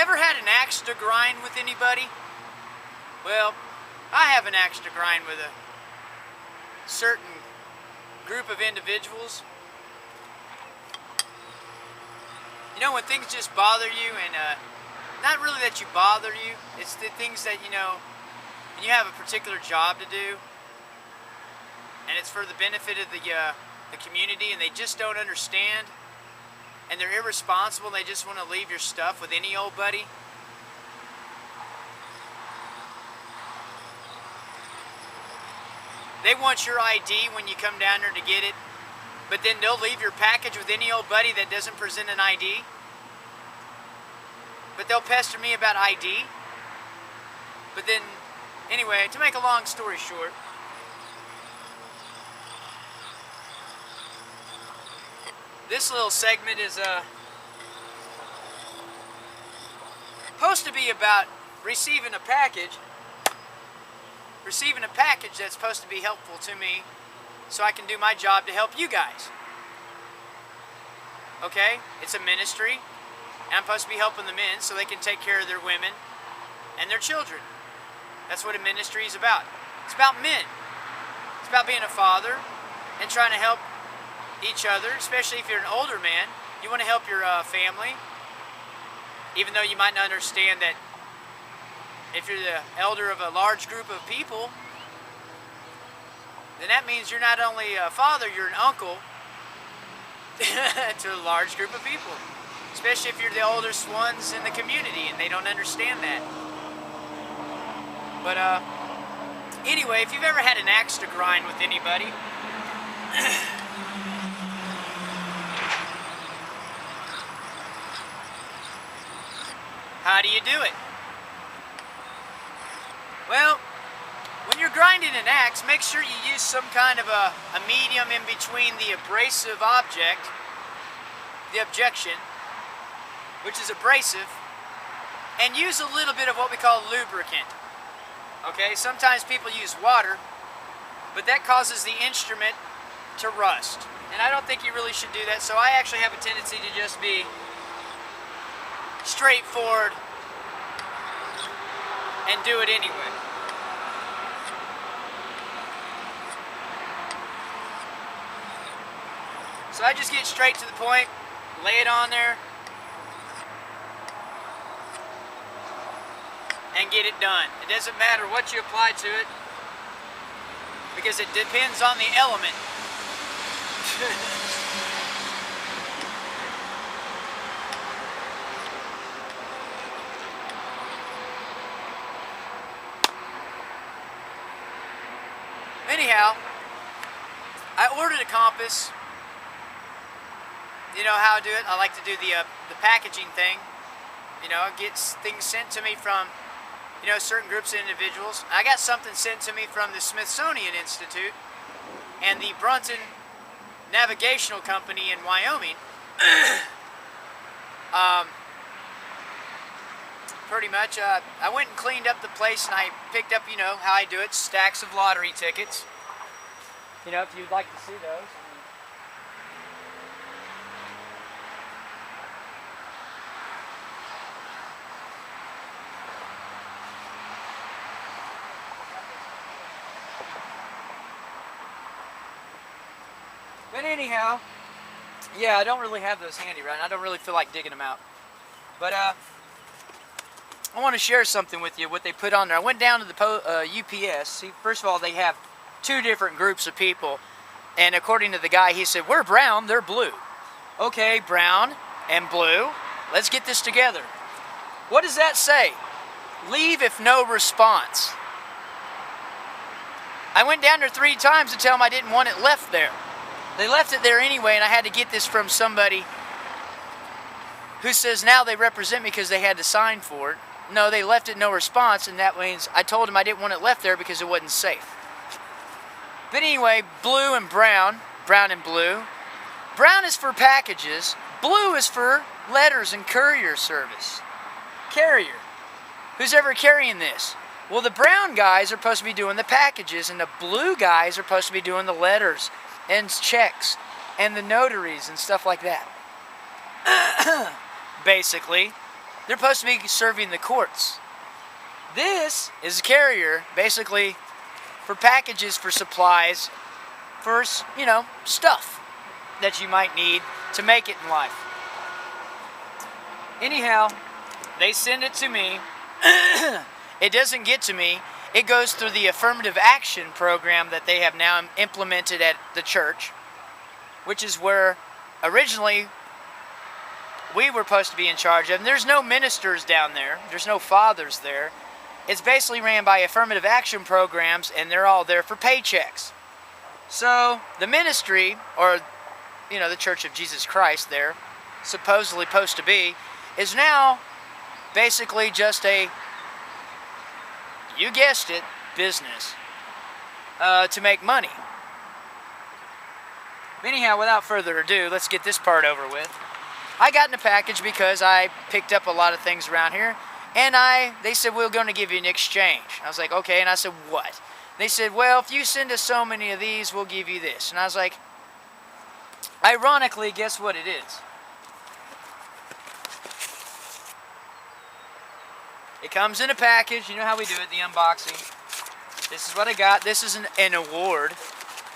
Ever had an axe to grind with anybody? Well, I have an axe to grind with a certain group of individuals. You know, when things just bother you, and not really that you bother you, it's the things that, you know, when you have a particular job to do, and it's for the benefit of the community, and they just don't understand, and they're irresponsible, and they just want to leave your stuff with any old buddy. They want your ID when you come down there to get it, but then they'll leave your package with any old buddy that doesn't present an ID. But they'll pester me about ID. But then, anyway, to make a long story short, this little segment is supposed to be about receiving a package that's supposed to be helpful to me so I can do my job to help you guys. Okay? It's a ministry, and I'm supposed to be helping the men so they can take care of their women and their children. That's what a ministry is about. It's about men. It's about being a father and trying to help each other, especially if you're an older man. You want to help your family, even though you might not understand that if you're the elder of a large group of people, then that means you're not only a father, you're an uncle to a large group of people. Especially if you're the oldest ones in the community and they don't understand that. But anyway, if you've ever had an axe to grind with anybody, how do you do it? Well, when you're grinding an axe, make sure you use some kind of a medium in between the abrasive object, the objection, which is abrasive, and use a little bit of what we call lubricant. Okay, sometimes people use water, but that causes the instrument to rust. And I don't think you really should do that, so I actually have a tendency to just be straightforward and do it anyway. So I just get straight to the point, lay it on there, and get it done. It doesn't matter what you apply to it, because it depends on the element. Anyhow, I ordered a compass. You know how I do it? I like to do the packaging thing. You know, it gets things sent to me from, you know, certain groups of individuals. I got something sent to me from the Smithsonian Institute and the Brunton Navigational Company in Wyoming. Pretty much, I went and cleaned up the place, and I picked up, you know, how I do it, stacks of lottery tickets. You know, if you'd like to see those. But anyhow, yeah, I don't really have those handy right now. I don't really feel like digging them out. But I want to share something with you, what they put on there. I went down to the UPS. See, first of all, they have two different groups of people. And according to the guy, he said, we're brown, they're blue. Okay, brown and blue. Let's get this together. What does that say? Leave if no response. I went down there 3 times to tell them I didn't want it left there. They left it there anyway, and I had to get this from somebody who says now they represent me because they had to sign for it. No, they left it no response, and that means I told them I didn't want it left there because it wasn't safe. But anyway, blue and brown, brown and blue. Brown is for packages. Blue is for letters and courier service. Carrier. Who's ever carrying this? Well, the brown guys are supposed to be doing the packages, and the blue guys are supposed to be doing the letters and checks and the notaries and stuff like that. Basically, They're supposed to be serving the courts. This is a carrier, basically, for packages, for supplies, for, you know, stuff that you might need to make it in life. Anyhow, they send it to me. It doesn't get to me. It goes through the affirmative action program that they have now implemented at the church, which is where originally we were supposed to be in charge of. And there's no ministers down there. There's no fathers there. It's basically ran by affirmative action programs, and they're all there for paychecks. So the ministry, or you know, the Church of Jesus Christ there, supposedly supposed to be, is now basically just a, you guessed it, business to make money. Anyhow, without further ado, let's get this part over with. I got in a package because I picked up a lot of things around here, and they said, we're going to give you an exchange. I was like, okay, and I said, what? They said, well, if you send us so many of these, we'll give you this. And I was like, ironically, guess what it is? It comes in a package. You know how we do it, the unboxing. This is what I got. This is an award.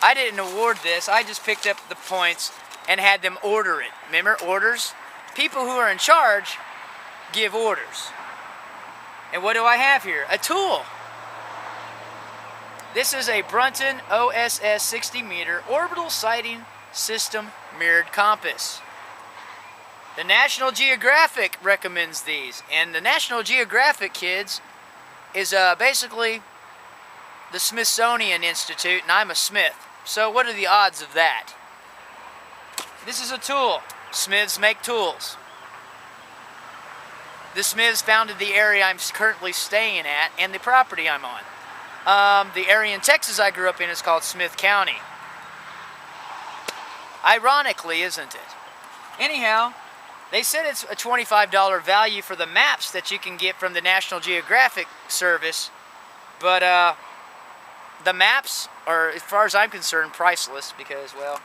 I didn't award this. I just picked up the points and had them order it. Remember, orders? People who are in charge give orders. And what do I have here? A tool. This is a Brunton O.S 60-meter orbital sighting system mirrored compass. The National Geographic recommends these, and the National Geographic, kids, is basically the Smithsonian Institute, and I'm a Smith. So what are the odds of that? This is a tool. Smiths make tools. The Smiths founded the area I'm currently staying at and the property I'm on. The area in Texas I grew up in is called Smith County. Ironically, isn't it? Anyhow, they said it's a $25 value for the maps that you can get from the National Geographic Service, but the maps are, as far as I'm concerned, priceless because, well,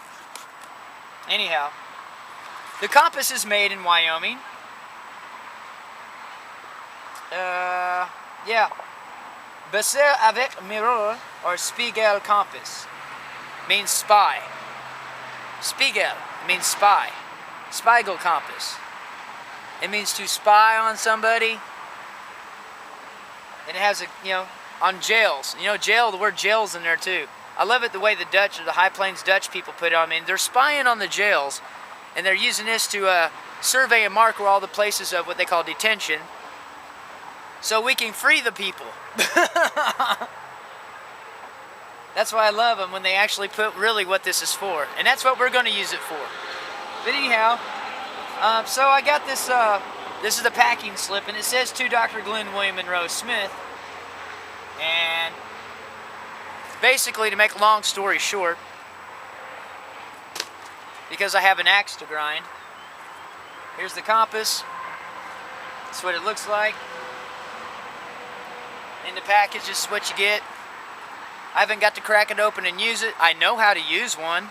anyhow, the compass is made in Wyoming. Yeah. Basé avec mirror, or Spiegel compass, means spy. Spiegel means spy. Spiegel compass. It means to spy on somebody. And it has a, you know, on jails. You know, jail, the word jail's in there too. I love it the way the Dutch, or the High Plains Dutch people put it on. I mean, they're spying on the jails, and they're using this to survey and mark where all the places of what they call detention, so we can free the people. That's why I love them, when they actually put really what this is for. And that's what we're going to use it for. But anyhow, so I got this, this is the packing slip, and it says to Dr. Glenn William Monroe Smith. And basically, to make a long story short, because I have an axe to grind, here's the compass. That's what it looks like. In the package, this is what you get. I haven't got to crack it open and use it. I know how to use one.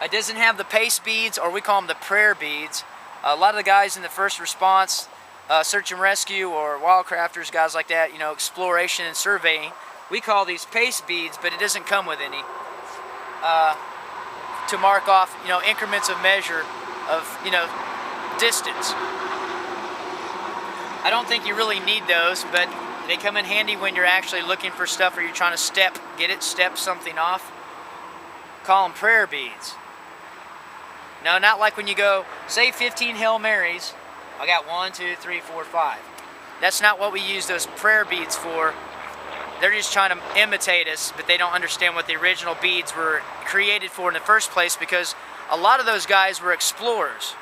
It doesn't have the pace beads, or we call them the prayer beads. A lot of the guys in the first response, search and rescue, or wildcrafters, guys like that, you know, exploration and surveying, we call these pace beads, but it doesn't come with any. To mark off, you know, increments of measure of, you know, distance. I don't think you really need those, but they come in handy when you're actually looking for stuff, or you're trying to step something off. Call them prayer beads. No, not like when you go, say 15 Hail Marys. I got 1, 2, 3, 4, 5. That's not what we use those prayer beads for. They're just trying to imitate us, but they don't understand what the original beads were created for in the first place, because a lot of those guys were explorers.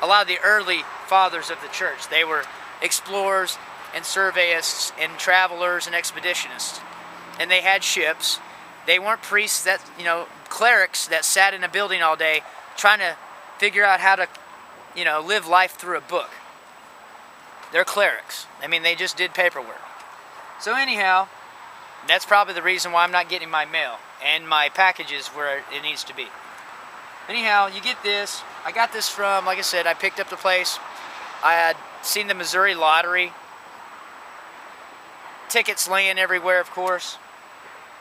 A lot of the early fathers of the church, they were explorers and surveyists and travelers and expeditionists. And they had ships. They weren't priests that, you know, clerics that sat in a building all day trying to figure out how to, you know, live life through a book. They're clerics. I mean, they just did paperwork. So anyhow, that's probably the reason why I'm not getting my mail and my packages where it needs to be. Anyhow, you get this. I got this from, like I said, I picked up the place. I had seen the Missouri lottery. Tickets laying everywhere, of course.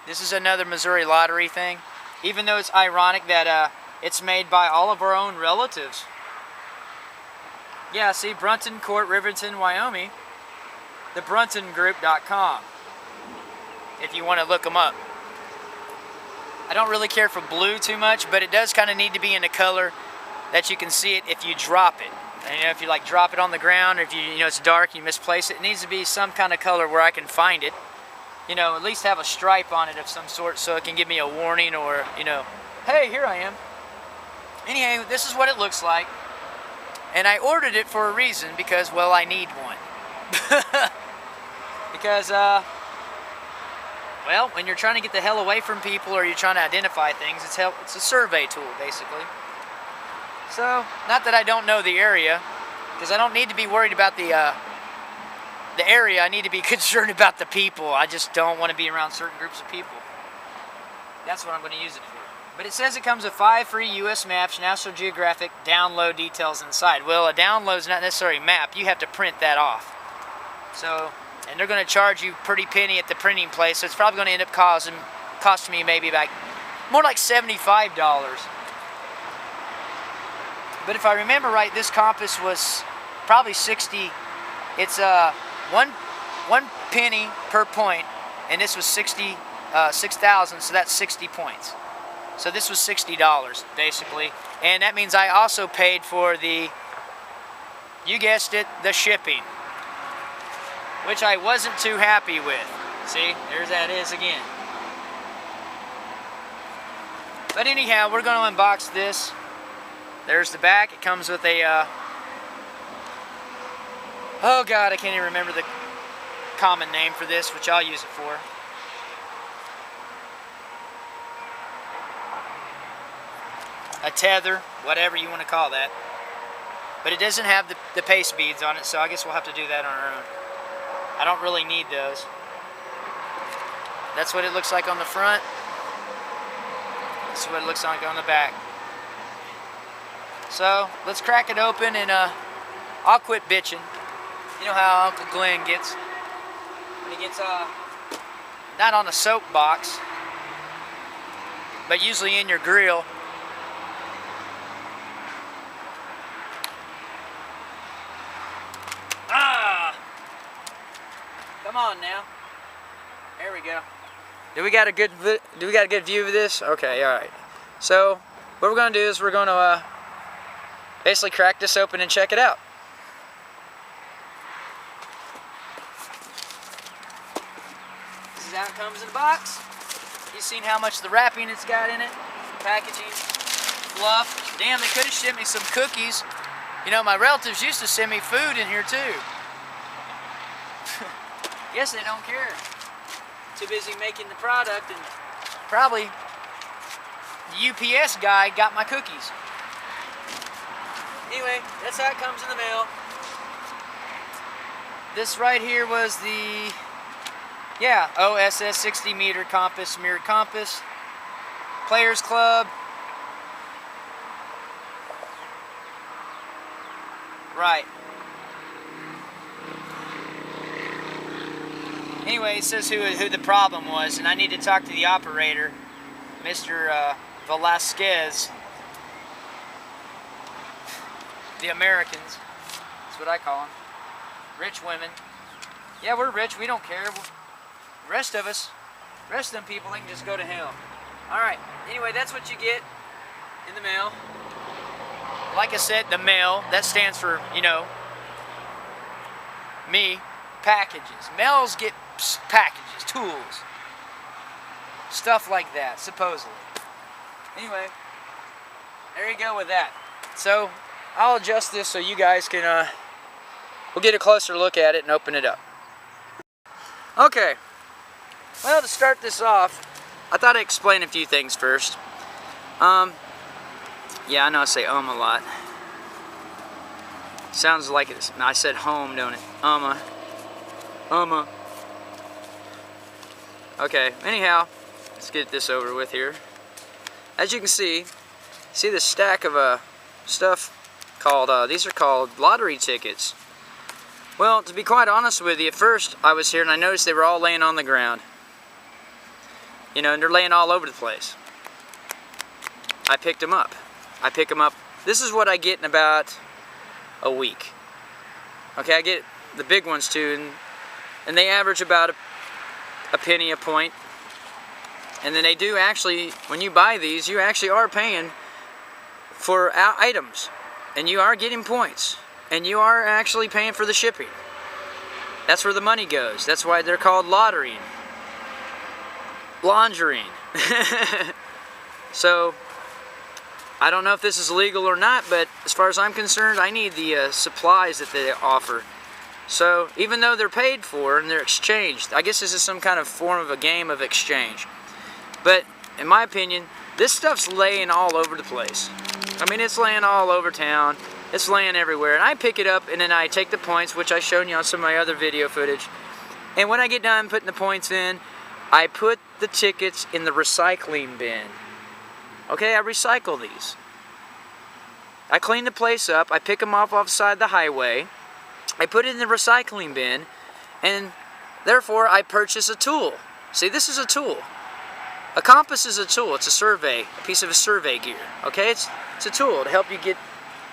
This is another Missouri lottery thing. Even though it's ironic that it's made by all of our own relatives. Yeah, see, Brunton Court, Riverton, Wyoming. TheBruntonGroup.com. If you want to look them up. I don't really care for blue too much, but it does kind of need to be in a color that you can see it if you drop it. And, you know, if you like drop it on the ground, or if you know it's dark, you misplace it, it needs to be some kind of color where I can find it. You know, at least have a stripe on it of some sort so it can give me a warning, or, you know, hey, here I am. Anyway, this is what it looks like. And I ordered it for a reason, because, well, I need one. Because, well, when you're trying to get the hell away from people, or you're trying to identify things, it's a survey tool, basically. So, not that I don't know the area, because I don't need to be worried about the area. I need to be concerned about the people. I just don't want to be around certain groups of people. That's what I'm going to use it for. But it says it comes with 5 free U.S. maps, National Geographic, download details inside. Well, a download is not necessarily a map. You have to print that off. So, and they're going to charge you a pretty penny at the printing place, so it's probably going to end up costing me maybe like more like $75. But if I remember right, this compass was probably 60. It's one penny per point, and this was 6,000, so that's 60 points. So this was $60 basically, and that means I also paid for the, you guessed it, the shipping, which I wasn't too happy with. See, there's that is again. But anyhow, we're going to unbox this. There's the back. It comes with a, oh God, I can't even remember the common name for this, which I'll use it for. A tether, whatever you want to call that. But it doesn't have the paste beads on it, so I guess we'll have to do that on our own. I don't really need those. That's what it looks like on the front. This is what it looks like on the back. So, let's crack it open, and I'll quit bitching. You know how Uncle Glenn gets when he gets not on a soapbox, but usually in your grill. Come on now. There we go. Do we got a good view of this? Okay, all right. So what we're going to do is we're going to basically crack this open and check it out. This is how it comes in the box. You've seen how much the wrapping it's got in it, packaging, fluff. Damn, they could have shipped me some cookies. You know, my relatives used to send me food in here too. Guess they don't care. Too busy making the product, and probably the UPS guy got my cookies. Anyway, that's how it comes in the mail. This right here was the, yeah, O.S. 60 meter compass, mirrored compass. Players Club. Right. Anyway, it says who the problem was, and I need to talk to the operator, Mr. Velasquez. The Americans. That's what I call them. Rich women. Yeah, we're rich. We don't care. The rest of us, the rest of them people, they can just go to hell. Alright. Anyway, that's what you get in the mail. Like I said, the mail, that stands for, you know, me, packages. Mails get packages, tools, stuff like that, supposedly. Anyway, there you go with that. So, I'll adjust this so you guys can, we'll get a closer look at it and open it up. Okay, well, to start this off, I thought I'd explain a few things first. Yeah, I know I say a lot. Sounds like it's, I said home, don't it? Okay, anyhow, let's get this over with here. As you can see the stack of stuff these are called lottery tickets. Well, to be quite honest with you, at first I was here and I noticed they were all laying on the ground. You know, and they're laying all over the place. I picked them up. I pick them up. This is what I get in about a week. Okay, I get the big ones too, and they average about a penny a point. And then they do actually, when you buy these, you actually are paying for items. And you are getting points. And you are actually paying for the shipping. That's where the money goes. That's why they're called lotterying. Laundering. So, I don't know if this is legal or not, but as far as I'm concerned, I need the supplies that they offer. So, even though they're paid for and they're exchanged, I guess this is some kind of form of a game of exchange. But, in my opinion, this stuff's laying all over the place. I mean, it's laying all over town. It's laying everywhere. And I pick it up and then I take the points, which I've shown you on some of my other video footage. And when I get done putting the points in, I put the tickets in the recycling bin. Okay, I recycle these. I clean the place up. I pick them off the side of the highway. I put it in the recycling bin. And therefore, I purchase a tool. See, this is a tool. A compass is a tool. It's a survey, a piece of a survey gear. Okay, it's a tool to help you get,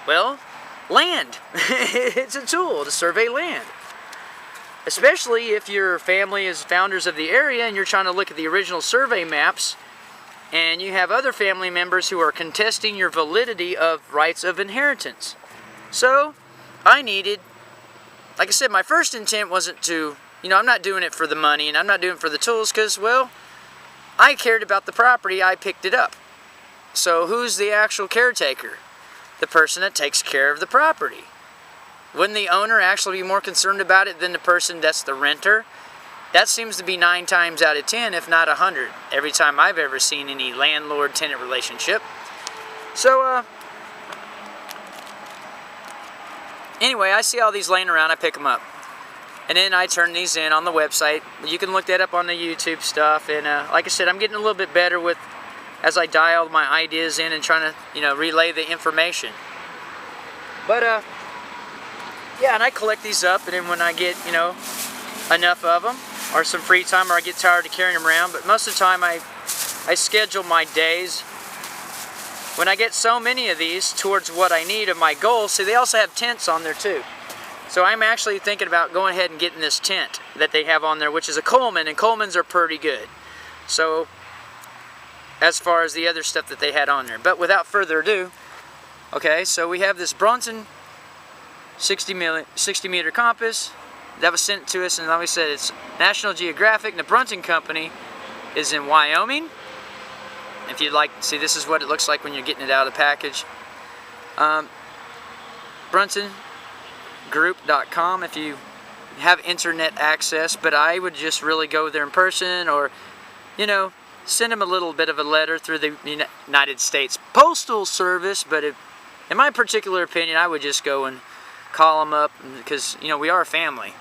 well, land. It's a tool to survey land. Especially if your family is founders of the area and you're trying to look at the original survey maps and you have other family members who are contesting your validity of rights of inheritance. So, I needed, like I said, my first intent wasn't to, you know, I'm not doing it for the money and I'm not doing it for the tools because, well, I cared about the property, I picked it up. So, who's the actual caretaker? The person that takes care of the property. Wouldn't the owner actually be more concerned about it than the person that's the renter? That seems to be 9 times out of 10, if not 100, every time I've ever seen any landlord-tenant relationship. So, anyway, I see all these laying around, I pick them up. And then I turn these in on the website. You can look that up on the YouTube stuff. And like I said, I'm getting a little bit better with, as I dial my ideas in and trying to, you know, relay the information. But, yeah, and I collect these up, and then when I get, you know, enough of them, or some free time, or I get tired of carrying them around, but most of the time I schedule my days. When I get so many of these towards what I need of my goals, see, they also have tents on there too. So I'm actually thinking about going ahead and getting this tent that they have on there, which is a Coleman, and Colemans are pretty good. So, as far as the other stuff that they had on there. But without further ado, okay, so we have this Brunton 60 meter compass that was sent to us, and like we said, it's National Geographic, and the Brunton Company is in Wyoming. If you'd like to see, this is what it looks like when you're getting it out of the package. BruntonGroup.com if you have internet access, but I would just really go there in person, or, you know, send them a little bit of a letter through the United States Postal Service. But in my particular opinion, I would just go and call them up, because, you know, we are a family.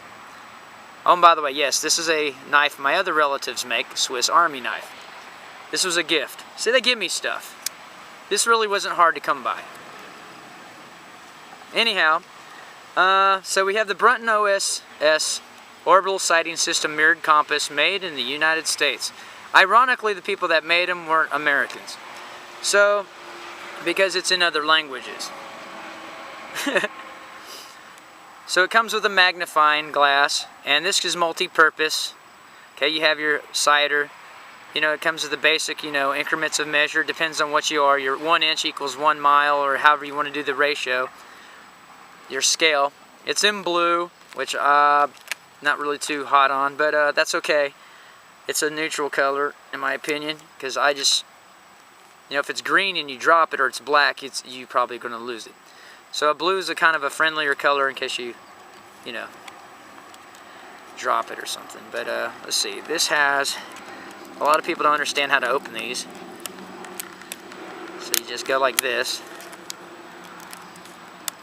Oh, and by the way, yes, this is a knife my other relatives make, Swiss Army knife. This was a gift. See, they give me stuff. This really wasn't hard to come by. Anyhow, so we have the Brunton O.S. Orbital Sighting System Mirrored Compass made in the United States. Ironically, the people that made them weren't Americans. So, because it's in other languages. So it comes with a magnifying glass, and this is multi-purpose. Okay, you have your sighter. You know, it comes with the basic, you know, increments of measure. Depends on what you are. Your 1 inch equals 1 mile, or however you want to do the ratio. Your scale. It's in blue, which I'm not really too hot on, but that's okay. It's a neutral color, in my opinion, because I just, you know, if it's green and you drop it, or it's black, you're probably going to lose it. So a blue is a kind of a friendlier color in case you know, drop it or something. But let's see. This has, a lot of people don't understand how to open these. So you just go like this.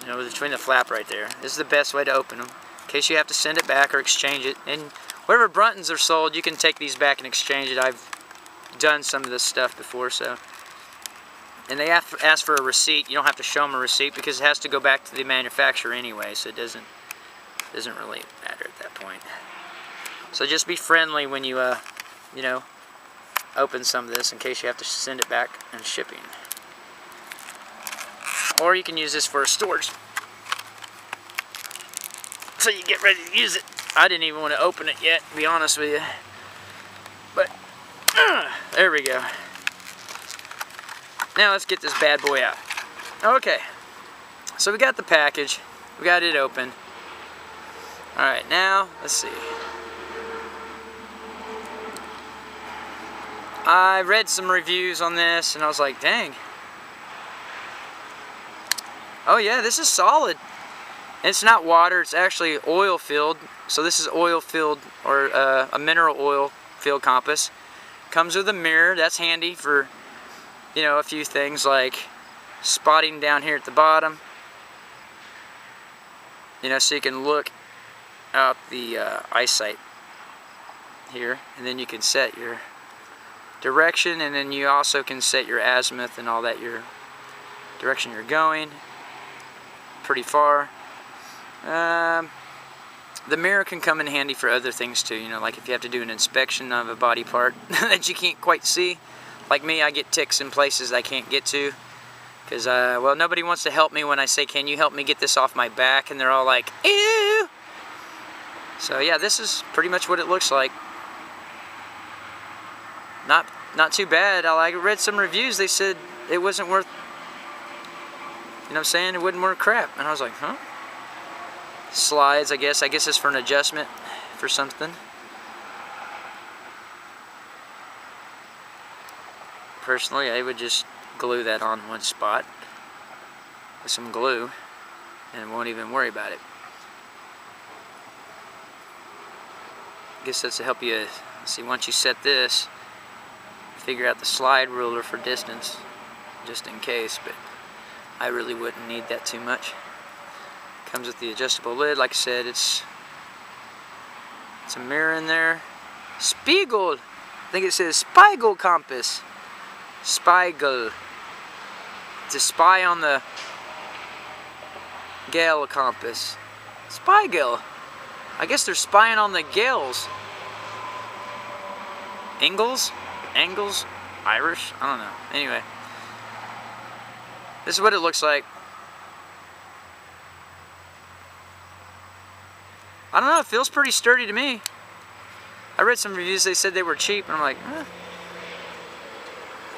You know, between the flap right there. This is the best way to open them, in case you have to send it back or exchange it. And wherever Bruntons are sold, you can take these back and exchange it. I've done some of this stuff before, so. And they ask for a receipt. You don't have to show them a receipt because it has to go back to the manufacturer anyway, so it doesn't really matter at that point. So just be friendly when you, you know, open some of this in case you have to send it back in shipping. Or you can use this for storage. So you get ready to use it. I didn't even want to open it yet, to be honest with you. But, there we go. Now let's get this bad boy out. Okay, so we got the package. We got it open. Alright, now, let's see. I read some reviews on this and I was like, dang. Oh yeah, this is solid. It's not water, it's actually oil filled. So this is oil filled, or a mineral oil filled compass. Comes with a mirror, that's handy for, you know, a few things like spotting down here at the bottom. You know, so you can look out the eyesight here, and then you can set your direction, and then you also can set your azimuth and all that, your direction you're going pretty far. The mirror can come in handy for other things too, you know, like if you have to do an inspection of a body part that you can't quite see. Like me, I get ticks in places I can't get to because, well, nobody wants to help me when I say, can you help me get this off my back? And they're all like, ew! So yeah, this is pretty much what it looks like. Not too bad. I read some reviews, they said it wasn't worth, you know what I'm saying, it wasn't worth crap. And I was like, huh? Slides, I guess it's for an adjustment for something. Personally, I would just glue that on one spot with some glue and won't even worry about it. I guess that's to help you see, once you set this, figure out the slide ruler for distance, just in case, but I really wouldn't need that too much. Comes with the adjustable lid, like I said, it's a mirror in there. Spiegel! I think it says Spiegel compass. Spiegel. To spy on the Gale compass. Spiegel. I guess they're spying on the gales. Angles? Irish? I don't know. Anyway. This is what it looks like. I don't know, it feels pretty sturdy to me. I read some reviews, they said they were cheap, and I'm like, eh.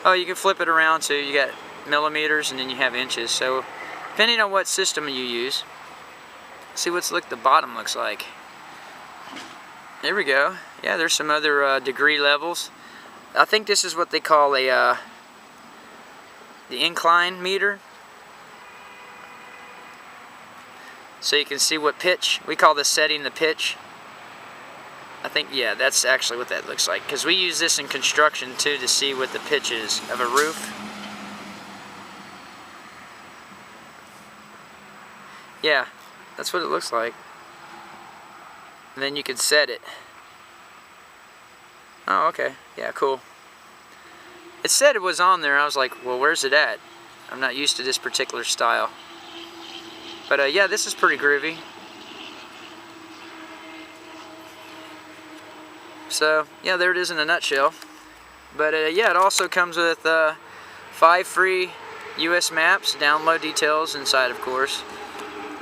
Oh, you can flip it around too. You got millimeters and then you have inches. So, depending on what system you use. See what's the bottom looks like. There we go. Yeah, there's some other degree levels. I think this is what they call a the incline meter. So you can see what pitch. We call this setting the pitch. I think, yeah, that's actually what that looks like. Because we use this in construction too to see what the pitch is of a roof. Yeah, that's what it looks like. And then you can set it. Oh, okay. Yeah, cool. It said it was on there. I was like, well, where's it at? I'm not used to this particular style. But yeah, this is pretty groovy. So yeah, there it is in a nutshell. But yeah, it also comes with 5 free US maps, download details inside, of course.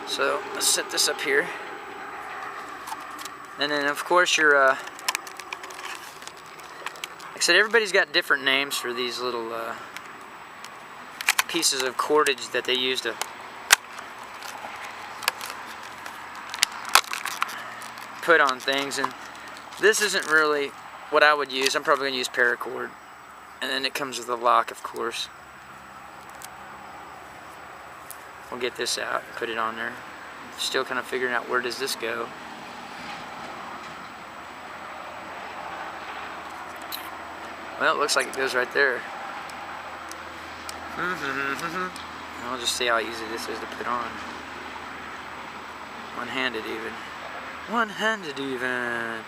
So let's set this up here. And then of course your, like I said, everybody's got different names for these little pieces of cordage that they use to put on things, and this isn't really what I would use. I'm probably going to use paracord, and then it comes with a lock, of course. We'll get this out and put it on there. Still kind of figuring out where does this go. Well, it looks like it goes right there. I'll just see how easy this is to put on. One-handed even. One-handed even.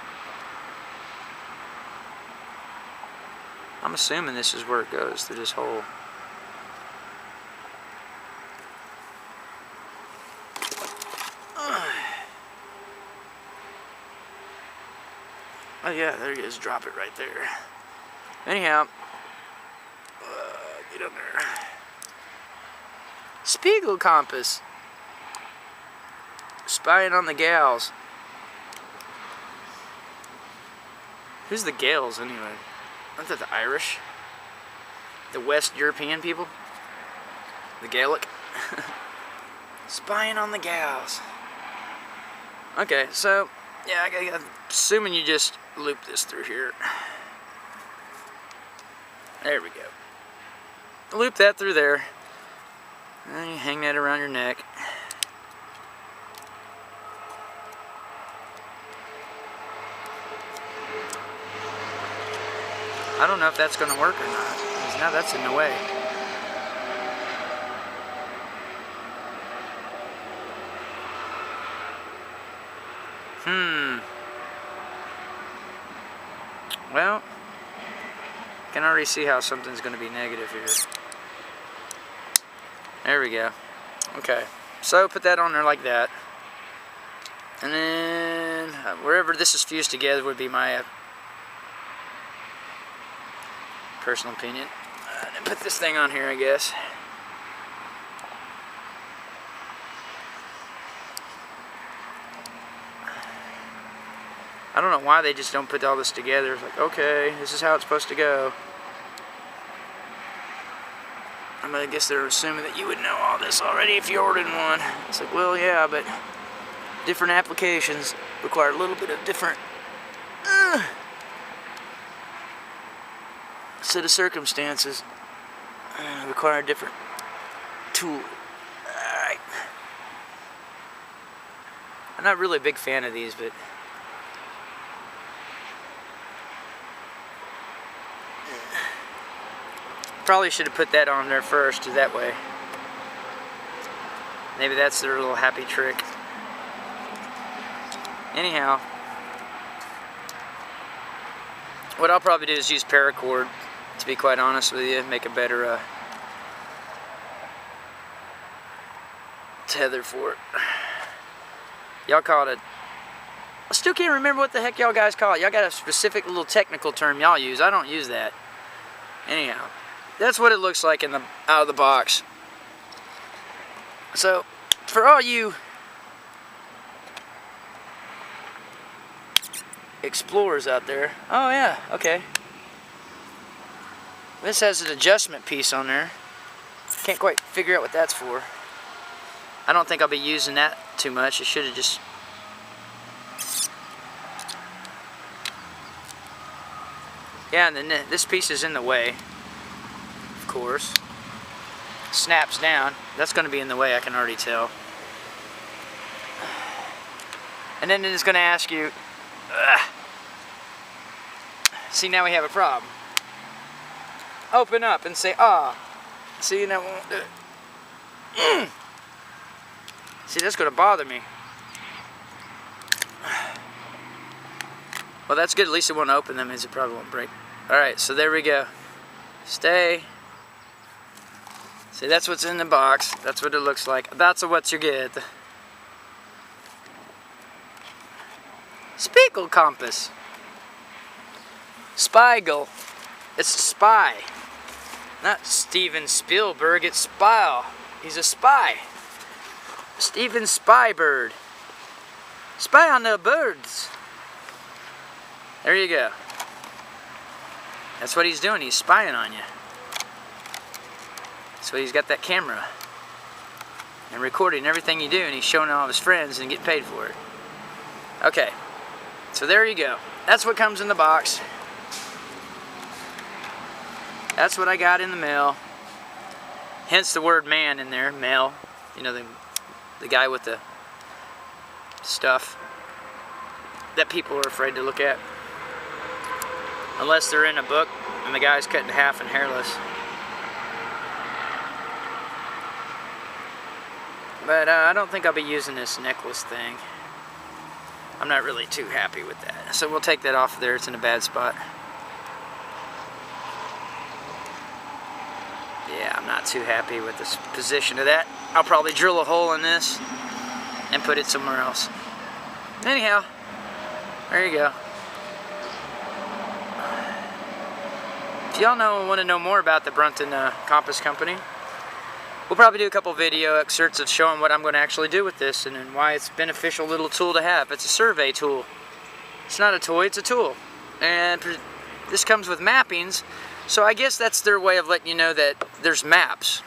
I'm assuming this is where it goes, through this hole. Oh yeah, there he is. Drop it right there. Anyhow, get on there. Spiegel compass. Spying on the gals. Who's the gals anyway? Aren't that the Irish? The West European people? The Gaelic? Spying on the gals. Okay, so, yeah, I'm assuming you just loop this through here. There we go. Loop that through there. And you hang that around your neck. I don't know if that's going to work or not, because now that's in the way. Well, I can already see how something's going to be negative here. There we go. Okay, so put that on there like that. And then, wherever this is fused together would be my personal opinion. And put this thing on here, I guess. I don't know why they just don't put all this together. It's like, okay, this is how it's supposed to go. I guess they're assuming that you would know all this already if you ordered one. It's like, well, yeah, but different applications require a little bit of different set of circumstances. Require a different tool. Alright. I'm not really a big fan of these, but probably should have put that on there first, that way. Maybe that's their little happy trick. Anyhow, what I'll probably do is use paracord, to be quite honest with you, make a better tether for it. Y'all call it I still can't remember what the heck y'all guys call it. Y'all got a specific little technical term y'all use. I don't use that. Anyhow, that's what it looks like in the out of the box. So, for all you explorers out there, oh yeah, okay. This has an adjustment piece on there. Can't quite figure out what that's for. I don't think I'll be using that too much. I should have just... Yeah, and then this piece is in the way, of course. Snaps down. That's going to be in the way, I can already tell. And then it's going to ask you... See, now we have a problem. Open up and say, ah. See, that won't do it. See, that's going to bother me. Well, that's good. At least it won't open. That means it probably won't break. Alright, so there we go. Stay. See, that's what's in the box. That's what it looks like. That's what you get. Spiegel compass. Spiegel. It's spy. Not Steven Spielberg, it's Spile. He's a spy. Steven Spybird. Spy on the birds. There you go. That's what he's doing. He's spying on you. That's why he's got that camera. And recording everything you do, and he's showing all of his friends and getting paid for it. Okay. So there you go. That's what comes in the box. That's what I got in the mail. Hence the word man in there, mail. You know, the guy with the stuff that people are afraid to look at. Unless they're in a book and the guy's cut in half and hairless. But I don't think I'll be using this necklace thing. I'm not really too happy with that. So we'll take that off of there. It's in a bad spot. Yeah, I'm not too happy with the position of that. I'll probably drill a hole in this and put it somewhere else. Anyhow, there you go. if y'all want to know more about the Brunton Compass Company, we'll probably do a couple video excerpts of showing what I'm going to actually do with this and why it's a beneficial little tool to have. It's a survey tool. It's not a toy, it's a tool. And this comes with mappings, so I guess that's their way of letting you know that there's maps.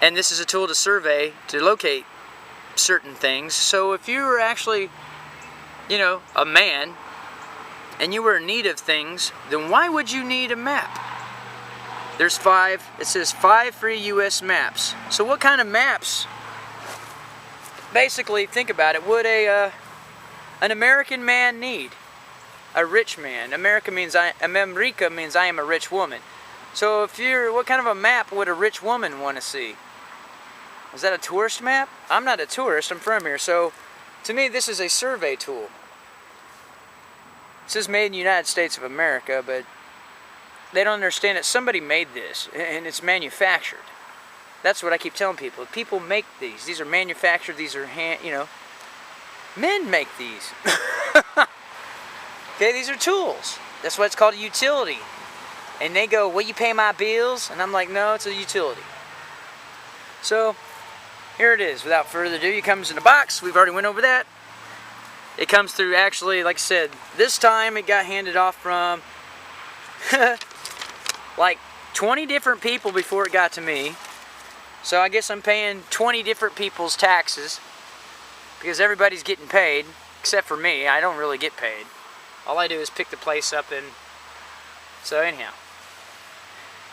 And this is a tool to survey, to locate certain things. So if you were actually, you know, a man, and you were in need of things, then why would you need a map? There's 5, it says 5 free U.S. maps. So what kind of maps, basically, think about it, would an American man need? A rich man. America means America means I am a rich woman. So if what kind of a map would a rich woman want to see? Is that a tourist map? I'm not a tourist, I'm from here. So to me, this is a survey tool. It says made in the United States of America, but they don't understand that somebody made this, and it's manufactured. That's what I keep telling people. People make these. These are manufactured, these are men make these. Okay, these are tools. That's why it's called a utility. And they go, will you pay my bills? And I'm like, no, it's a utility. So, here it is. Without further ado, it comes in a box. We've already went over that. It comes through, actually, like I said, this time it got handed off from like 20 different people before it got to me. So I guess I'm paying 20 different people's taxes because everybody's getting paid, except for me. I don't really get paid. All I do is pick the place up, and so anyhow.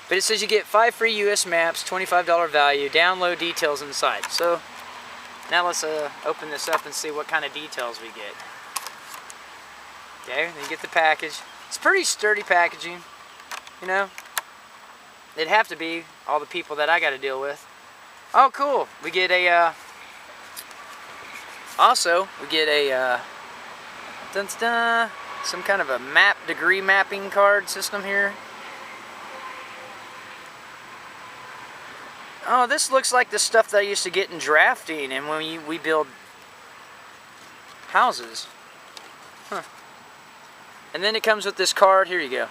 But it says you get 5 free U.S. maps, $25 value, download details inside. So now let's open this up and see what kind of details we get. Okay, then you get the package. It's pretty sturdy packaging, you know. It'd have to be, all the people that I got to deal with. Oh, cool. We get a, also, we get a, some kind of a degree mapping card system here. Oh, this looks like the stuff that I used to get in drafting and when we build houses. Huh. And then it comes with this card. Here you go.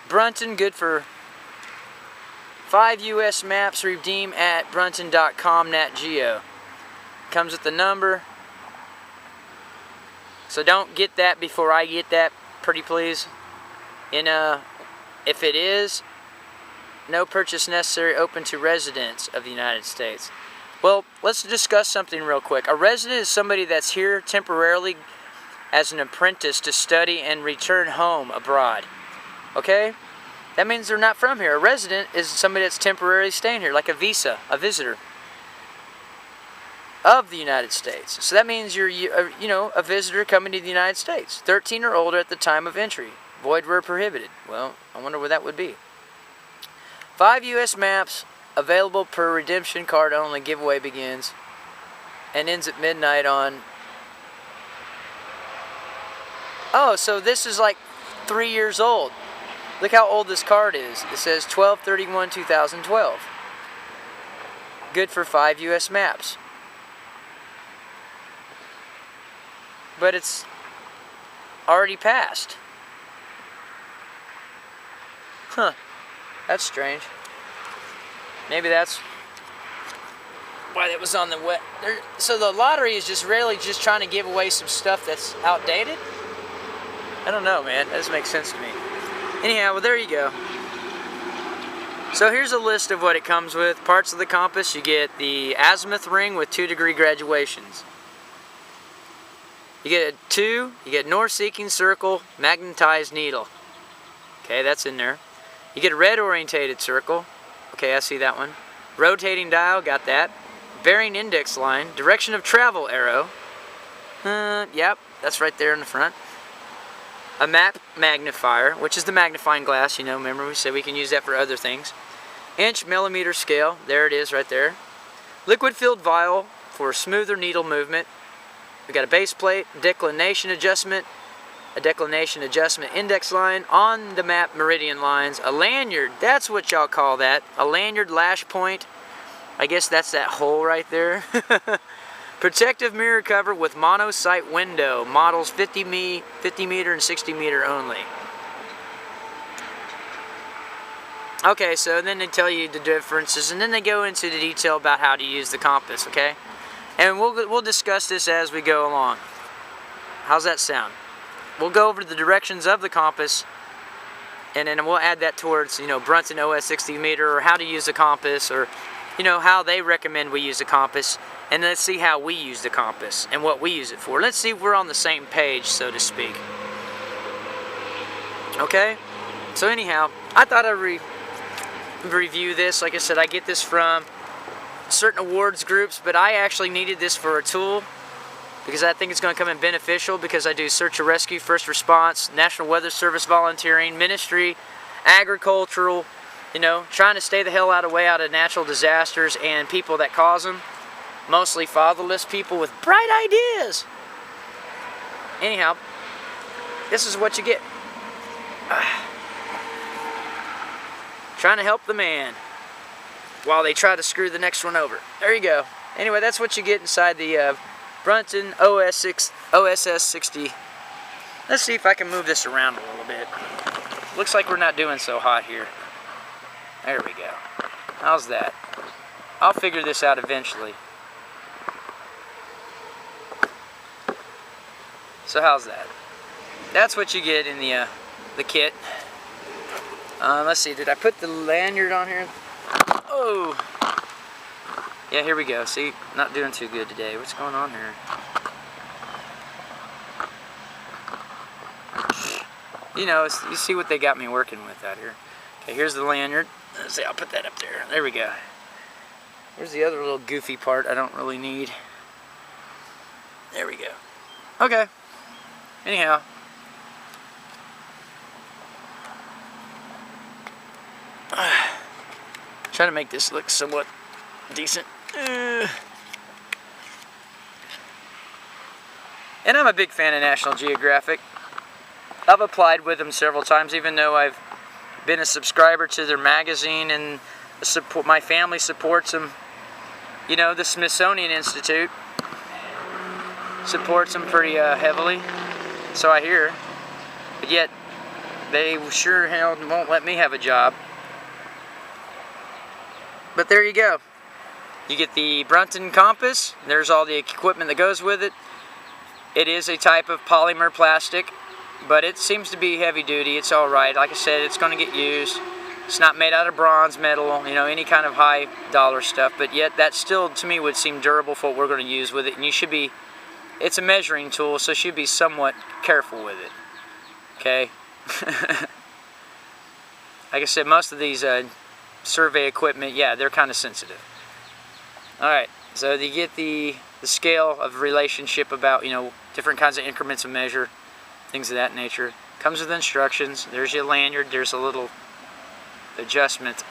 Brunton, good for 5 U.S. maps, redeem at brunton.com NatGeo. Comes with the number. So don't get that before I get that, pretty please. And if it is, no purchase necessary, open to residents of the United States. Well, let's discuss something real quick. A resident is somebody that's here temporarily as an apprentice to study and return home abroad. Okay? That means they're not from here. A resident is somebody that's temporarily staying here, like a visa, a visitor of the United States. So that means you're, you know, a visitor coming to the United States. 13 or older at the time of entry. Void where prohibited. Well, I wonder where that would be. 5 U.S. maps available per redemption card only. Giveaway begins and ends at midnight on... Oh, so this is like 3 years old. Look how old this card is. It says 12/31/2012. Good for 5 U.S. maps. But it's already passed. Huh. That's strange. Maybe that's why that was on the wet. So the lottery is just really just trying to give away some stuff that's outdated? I don't know, man. That doesn't make sense to me. Anyhow, well, there you go. So here's a list of what it comes with. Parts of the compass. You get the azimuth ring with 2-degree graduations. You get a 2, you get north-seeking circle, magnetized needle. Okay, that's in there. You get a red-orientated circle. Okay, I see that one. Rotating dial, got that. Bearing index line, direction of travel arrow. Yep, that's right there in the front. A map magnifier, which is the magnifying glass, you know, remember we said we can use that for other things. Inch millimeter scale, there it is right there. Liquid-filled vial for smoother needle movement. We got a base plate, declination adjustment, a declination adjustment index line, on the map meridian lines, a lanyard, that's what y'all call that, a lanyard lash point. I guess that's that hole right there. Protective mirror cover with mono-sight window, models 50 meter and 60 meter only. Okay, so then they tell you the differences, and then they go into the detail about how to use the compass, okay? And we'll discuss this as we go along. How's that sound? We'll go over the directions of the compass, and then we'll add that towards, Brunton O.S 60 meter, or how to use the compass, or, how they recommend we use the compass. And let's see how we use the compass and what we use it for. Let's see if we're on the same page, so to speak. Okay? So anyhow, I thought I'd review this. Like I said, I get this from certain awards groups, but I actually needed this for a tool because I think it's going to come in beneficial, because I do search and rescue, first response, National Weather Service volunteering, ministry, agricultural, trying to stay the hell way out of natural disasters and people that cause them. Mostly fatherless people with bright ideas. Anyhow, this is what you get. Trying to help the man while they try to screw the next one over. There you go. Anyway, that's what you get inside the Brunton O.S 60. Let's see if I can move this around a little bit. Looks like we're not doing so hot here. There we go. How's that? I'll figure this out eventually. So how's that? That's what you get in the kit. Let's see, did I put the lanyard on here? Oh! Yeah, here we go. See, not doing too good today. What's going on here? You see what they got me working with out here. Okay, here's the lanyard. Let's see, I'll put that up there. There we go. Where's the other little goofy part I don't really need? There we go. Okay. Anyhow. Trying to make this look somewhat decent. And I'm a big fan of National Geographic. I've applied with them several times, even though I've been a subscriber to their magazine, and my family supports them. The Smithsonian Institute supports them pretty heavily, so I hear. But yet, they sure hell won't let me have a job. But there you go. You get the Brunton compass. There's all the equipment that goes with it. It is a type of polymer plastic, but it seems to be heavy duty. It's alright. Like I said, it's going to get used. It's not made out of bronze, metal, any kind of high dollar stuff, but yet that still, to me, would seem durable for what we're going to use with it. And you should be, it's a measuring tool, so you should be somewhat careful with it. Okay? Like I said, most of these survey equipment, yeah, they're kind of sensitive. Alright, so you get the scale of relationship about, different kinds of increments of measure, things of that nature. Comes with instructions. There's your lanyard. There's a little adjustment.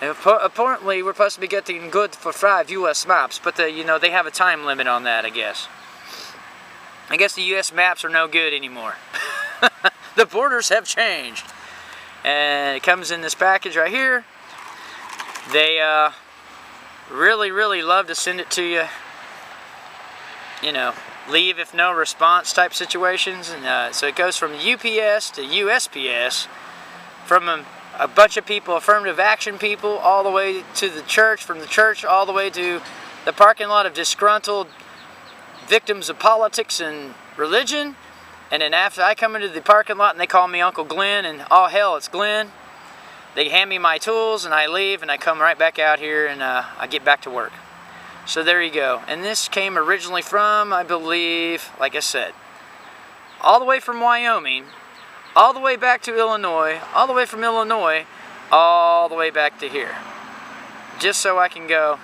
And apparently, we're supposed to be getting good for 5 U.S. maps, but they have a time limit on that, I guess. I guess the U.S. maps are no good anymore. The borders have changed. And it comes in this package right here. They really, really love to send it to you, leave if no response type situations. And so it goes from UPS to USPS, from a bunch of people, affirmative action people, all the way to the church, from the church all the way to the parking lot of disgruntled victims of politics and religion. And then after I come into the parking lot and they call me Uncle Glenn, and oh hell, it's Glenn. They hand me my tools and I leave, and I come right back out here and I get back to work. So there you go. And this came originally from, I believe, like I said, all the way from Wyoming, all the way back to Illinois, all the way from Illinois, all the way back to here. Just so I can go,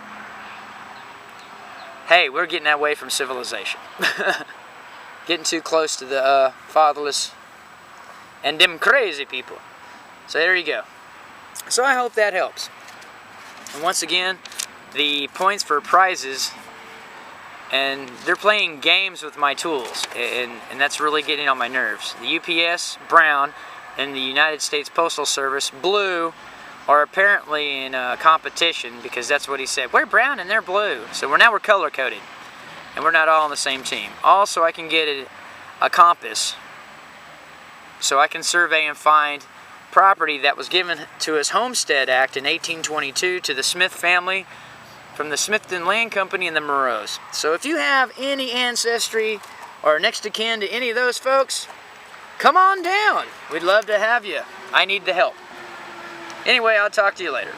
hey, we're getting away from civilization. Getting too close to the fatherless and them crazy people. So there you go. So I hope that helps. And once again, the points for prizes, and they're playing games with my tools, and that's really getting on my nerves. The UPS, brown, and the United States Postal Service, blue, are apparently in competition, because that's what he said. We're brown and they're blue. So now we're color-coded. And we're not all on the same team. Also, I can get a compass, so I can survey and find property that was given to us Homestead Act in 1822 to the Smith family from the Smithton Land Company and the Moreaus. So if you have any ancestry or next of kin to any of those folks, come on down. We'd love to have you. I need the help. Anyway, I'll talk to you later.